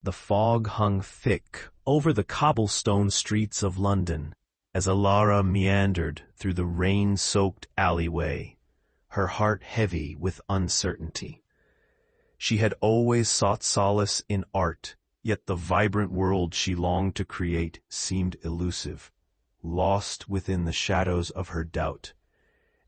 The fog hung thick over the cobblestone streets of London as Alara meandered through the rain-soaked alleyway, her heart heavy with uncertainty. She had always sought solace in art, yet the vibrant world she longed to create seemed elusive, lost within the shadows of her doubt.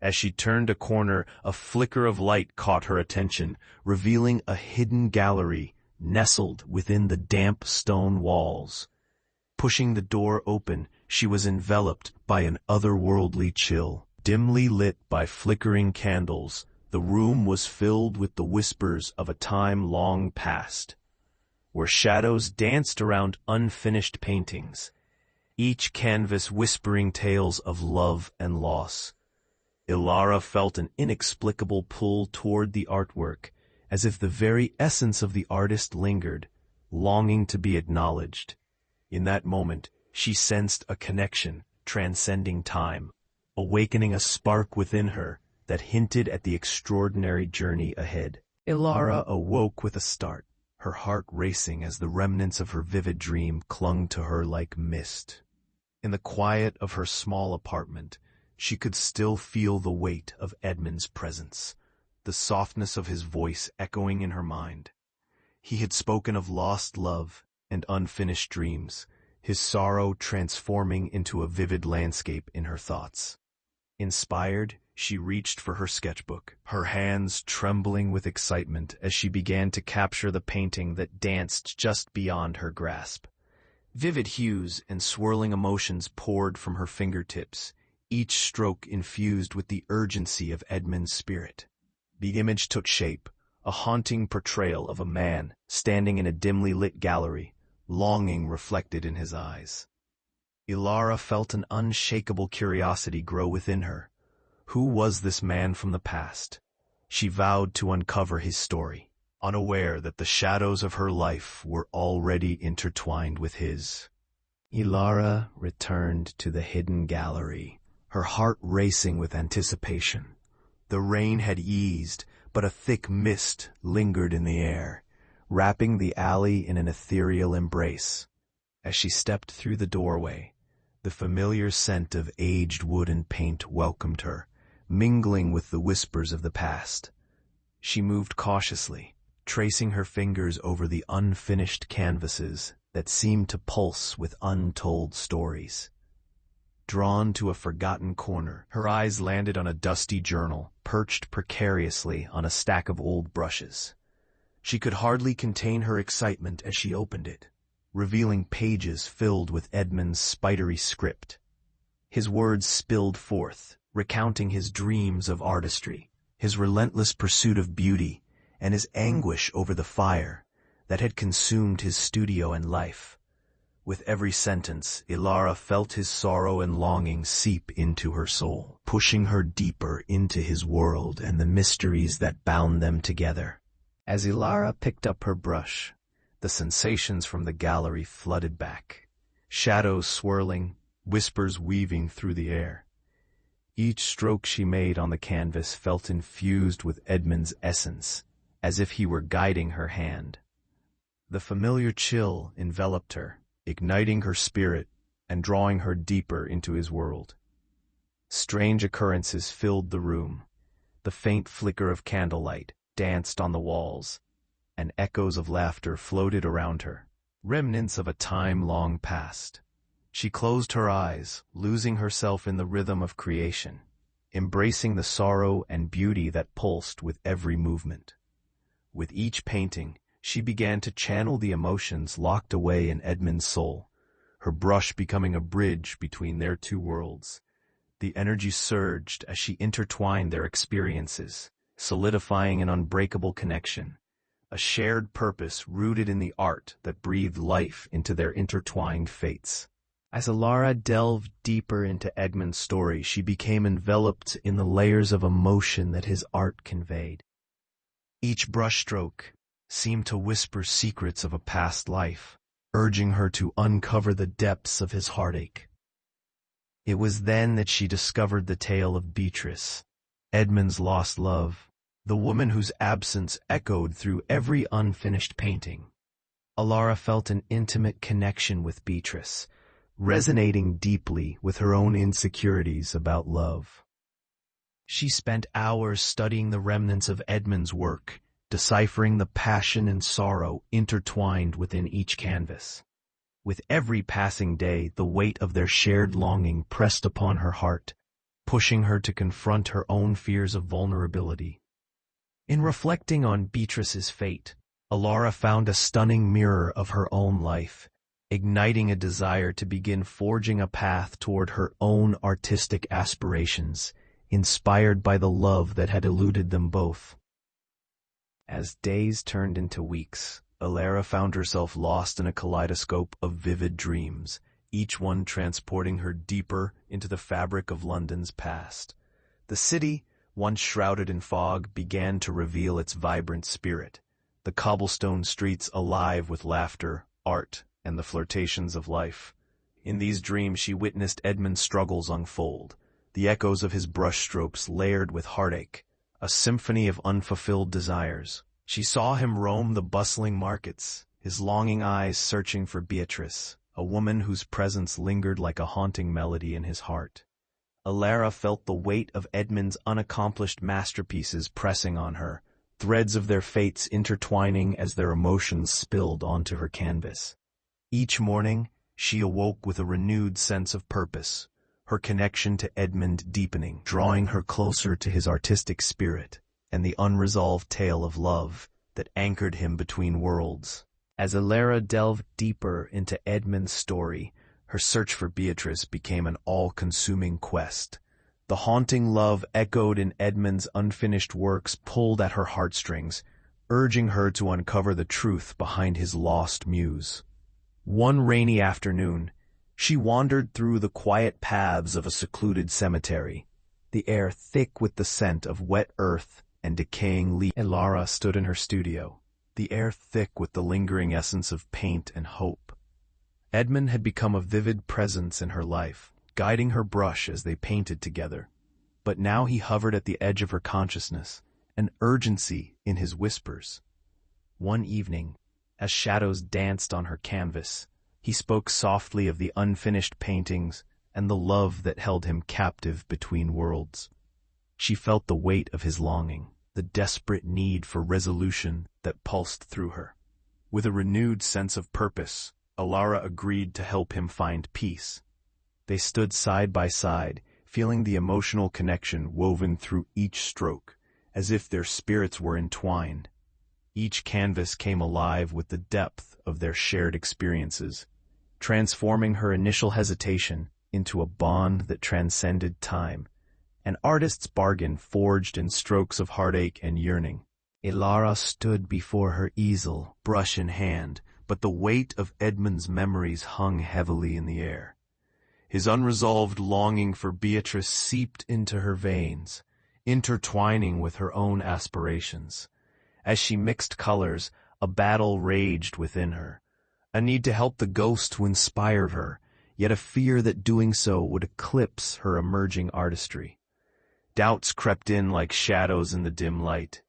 As she turned a corner, a flicker of light caught her attention, revealing a hidden gallery nestled within the damp stone walls. Pushing the door open, she was enveloped by an otherworldly chill. Dimly lit by flickering candles, the room was filled with the whispers of a time long past, where shadows danced around unfinished paintings, each canvas whispering tales of love and loss. Ilara felt an inexplicable pull toward the artwork, as if the very essence of the artist lingered, longing to be acknowledged. In that moment, she sensed a connection transcending time, awakening a spark within her that hinted at the extraordinary journey ahead. Ilara awoke with a start, her heart racing as the remnants of her vivid dream clung to her like mist. In the quiet of her small apartment, she could still feel the weight of Edmund's presence, the softness of his voice echoing in her mind. He had spoken of lost love and unfinished dreams, his sorrow transforming into a vivid landscape in her thoughts. Inspired, she reached for her sketchbook, her hands trembling with excitement as she began to capture the painting that danced just beyond her grasp. Vivid hues and swirling emotions poured from her fingertips, each stroke infused with the urgency of Edmund's spirit. The image took shape, a haunting portrayal of a man standing in a dimly lit gallery, longing reflected in his eyes. Ilara felt an unshakable curiosity grow within her. Who was this man from the past? She vowed to uncover his story, unaware that the shadows of her life were already intertwined with his. Ilara returned to the hidden gallery, her heart racing with anticipation. The rain had eased, but a thick mist lingered in the air, wrapping the alley in an ethereal embrace. As she stepped through the doorway, the familiar scent of aged wood and paint welcomed her, mingling with the whispers of the past. She moved cautiously, tracing her fingers over the unfinished canvases that seemed to pulse with untold stories. Drawn to a forgotten corner, her eyes landed on a dusty journal perched precariously on a stack of old brushes. She could hardly contain her excitement as she opened it, revealing pages filled with Edmund's spidery script. His words spilled forth, recounting his dreams of artistry, his relentless pursuit of beauty, and his anguish over the fire that had consumed his studio and life. With every sentence, Ilara felt his sorrow and longing seep into her soul, pushing her deeper into his world and the mysteries that bound them together. As Ilara picked up her brush, the sensations from the gallery flooded back, shadows swirling, whispers weaving through the air. Each stroke she made on the canvas felt infused with Edmund's essence, as if he were guiding her hand. The familiar chill enveloped her, igniting her spirit and drawing her deeper into his world. Strange occurrences filled the room. The faint flicker of candlelight danced on the walls, and echoes of laughter floated around her, remnants of a time long past. She closed her eyes, losing herself in the rhythm of creation, embracing the sorrow and beauty that pulsed with every movement. With each painting, she began to channel the emotions locked away in Edmund's soul, her brush becoming a bridge between their two worlds. The energy surged as she intertwined their experiences, solidifying an unbreakable connection, a shared purpose rooted in the art that breathed life into their intertwined fates. As Ilara delved deeper into Edmund's story, she became enveloped in the layers of emotion that his art conveyed. Each brushstroke seemed to whisper secrets of a past life, urging her to uncover the depths of his heartache. It was then that she discovered the tale of Beatrice, Edmund's lost love, the woman whose absence echoed through every unfinished painting. Alara felt an intimate connection with Beatrice, resonating deeply with her own insecurities about love. She spent hours studying the remnants of Edmund's work, deciphering the passion and sorrow intertwined within each canvas. With every passing day, the weight of their shared longing pressed upon her heart, pushing her to confront her own fears of vulnerability. In reflecting on Beatrice's fate, Alara found a stunning mirror of her own life, igniting a desire to begin forging a path toward her own artistic aspirations, inspired by the love that had eluded them both. As days turned into weeks, Alara found herself lost in a kaleidoscope of vivid dreams, each one transporting her deeper into the fabric of London's past. The city, once shrouded in fog, began to reveal its vibrant spirit, the cobblestone streets alive with laughter, art, and the flirtations of life. In these dreams she witnessed Edmund's struggles unfold, the echoes of his brushstrokes layered with heartache, a symphony of unfulfilled desires. She saw him roam the bustling markets, his longing eyes searching for Beatrice, a woman whose presence lingered like a haunting melody in his heart. Alara felt the weight of Edmund's unaccomplished masterpieces pressing on her, threads of their fates intertwining as their emotions spilled onto her canvas. Each morning, she awoke with a renewed sense of purpose, her connection to Edmund deepening, drawing her closer to his artistic spirit and the unresolved tale of love that anchored him between worlds. As Alara delved deeper into Edmund's story, her search for Beatrice became an all-consuming quest. The haunting love echoed in Edmund's unfinished works pulled at her heartstrings, urging her to uncover the truth behind his lost muse. One rainy afternoon, she wandered through the quiet paths of a secluded cemetery, the air thick with the scent of wet earth and decaying leaves. Alara stood in her studio, the air thick with the lingering essence of paint and hope. Edmund had become a vivid presence in her life, guiding her brush as they painted together. But now he hovered at the edge of her consciousness, an urgency in his whispers. One evening, as shadows danced on her canvas, he spoke softly of the unfinished paintings and the love that held him captive between worlds. She felt the weight of his longing, the desperate need for resolution that pulsed through her. With a renewed sense of purpose, Alara agreed to help him find peace. They stood side by side, feeling the emotional connection woven through each stroke, as if their spirits were entwined. Each canvas came alive with the depth of their shared experiences, transforming her initial hesitation into a bond that transcended time, an artist's bargain forged in strokes of heartache and yearning. Alara stood before her easel, brush in hand, but the weight of Edmund's memories hung heavily in the air. His unresolved longing for Beatrice seeped into her veins, intertwining with her own aspirations. As she mixed colors, a battle raged within her, a need to help the ghost who inspired her, yet a fear that doing so would eclipse her emerging artistry. Doubts crept in like shadows in the dim light.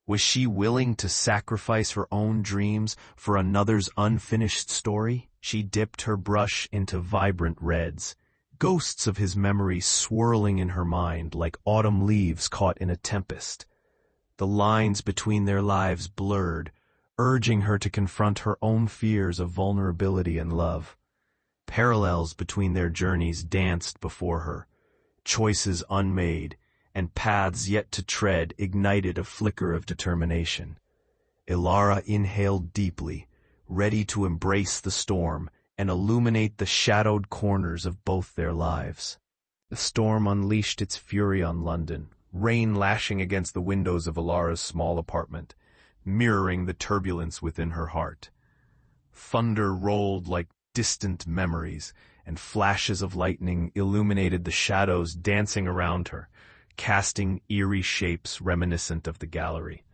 Was she willing to sacrifice her own dreams for another's unfinished story? She dipped her brush into vibrant reds, ghosts of his memories swirling in her mind like autumn leaves caught in a tempest. The lines between their lives blurred, urging her to confront her own fears of vulnerability and love. Parallels between their journeys danced before her, choices unmade, and paths yet to tread ignited a flicker of determination. Alara inhaled deeply, ready to embrace the storm and illuminate the shadowed corners of both their lives. The storm unleashed its fury on London, rain lashing against the windows of Alara's small apartment, mirroring the turbulence within her heart. Thunder rolled like distant memories, and flashes of lightning illuminated the shadows dancing around her, casting eerie shapes reminiscent of the gallery.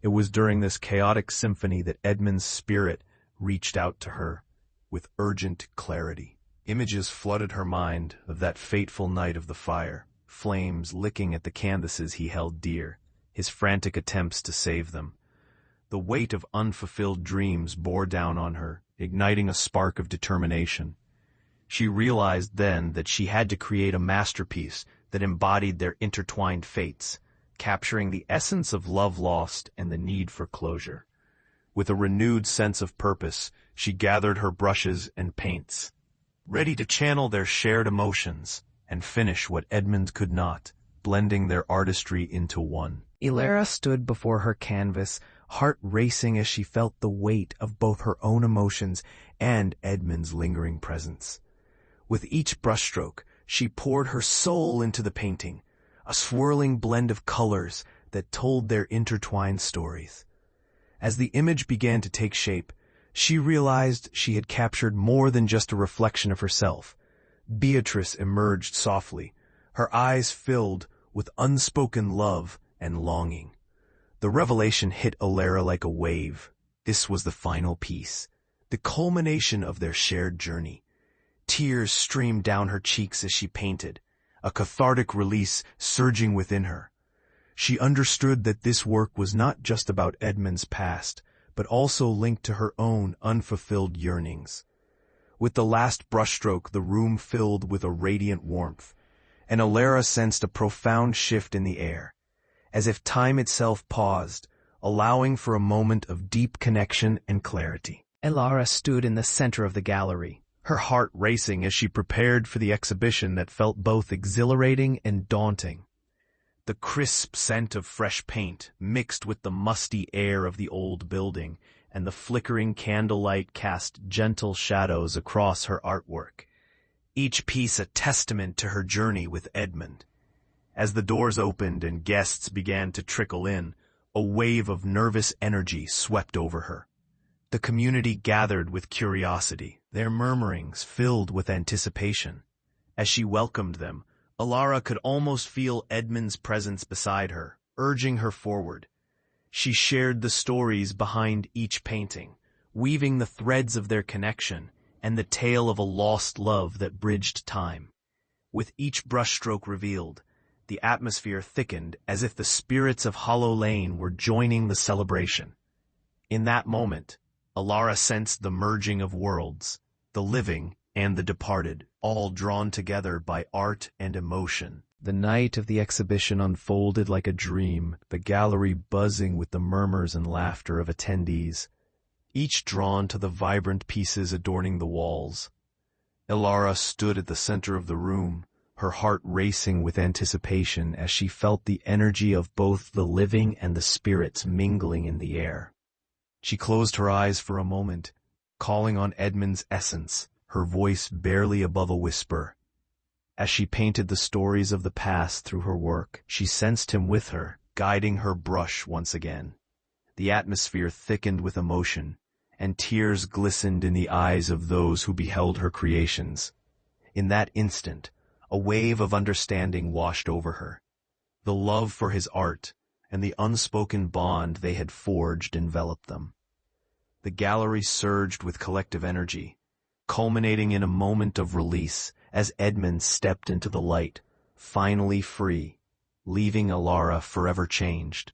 It was during this chaotic symphony that Edmund's spirit reached out to her with urgent clarity. Images flooded her mind of that fateful night of the fire, flames licking at the canvases he held dear, his frantic attempts to save them. The weight of unfulfilled dreams bore down on her, igniting a spark of determination. She realized then that she had to create a masterpiece that embodied their intertwined fates, capturing the essence of love lost and the need for closure. With a renewed sense of purpose, she gathered her brushes and paints, ready to channel their shared emotions and finish what Edmund could not, blending their artistry into one. Ilara stood before her canvas, heart racing as she felt the weight of both her own emotions and Edmund's lingering presence. With each brushstroke, she poured her soul into the painting, a swirling blend of colors that told their intertwined stories. As the image began to take shape, she realized she had captured more than just a reflection of herself. Beatrice emerged softly, her eyes filled with unspoken love and longing. The revelation hit Ilara like a wave. This was the final piece, the culmination of their shared journey. Tears streamed down her cheeks as she painted, a cathartic release surging within her. She understood that this work was not just about Edmund's past, but also linked to her own unfulfilled yearnings. With the last brushstroke, the room filled with a radiant warmth, and Ilara sensed a profound shift in the air, as if time itself paused, allowing for a moment of deep connection and clarity. Ilara stood in the center of the gallery, her heart racing as she prepared for the exhibition that felt both exhilarating and daunting. The crisp scent of fresh paint mixed with the musty air of the old building, and the flickering candlelight cast gentle shadows across her artwork, each piece a testament to her journey with Edmund. As the doors opened and guests began to trickle in, a wave of nervous energy swept over her. The community gathered with curiosity, their murmurings filled with anticipation. As she welcomed them, Ilara could almost feel Edmund's presence beside her, urging her forward. She shared the stories behind each painting, weaving the threads of their connection and the tale of a lost love that bridged time. With each brushstroke revealed, the atmosphere thickened as if the spirits of Hollow Lane were joining the celebration. In that moment, Ilara sensed the merging of worlds, the living and the departed, all drawn together by art and emotion. The night of the exhibition unfolded like a dream, the gallery buzzing with the murmurs and laughter of attendees, each drawn to the vibrant pieces adorning the walls. Ilara stood at the center of the room, her heart racing with anticipation as she felt the energy of both the living and the spirits mingling in the air. She closed her eyes for a moment, calling on Edmund's essence, her voice barely above a whisper. As she painted the stories of the past through her work, she sensed him with her, guiding her brush once again. The atmosphere thickened with emotion, and tears glistened in the eyes of those who beheld her creations. In that instant, a wave of understanding washed over her. The love for his art and the unspoken bond they had forged enveloped them. The gallery surged with collective energy, culminating in a moment of release as Edmund stepped into the light, finally free, leaving Ilara forever changed.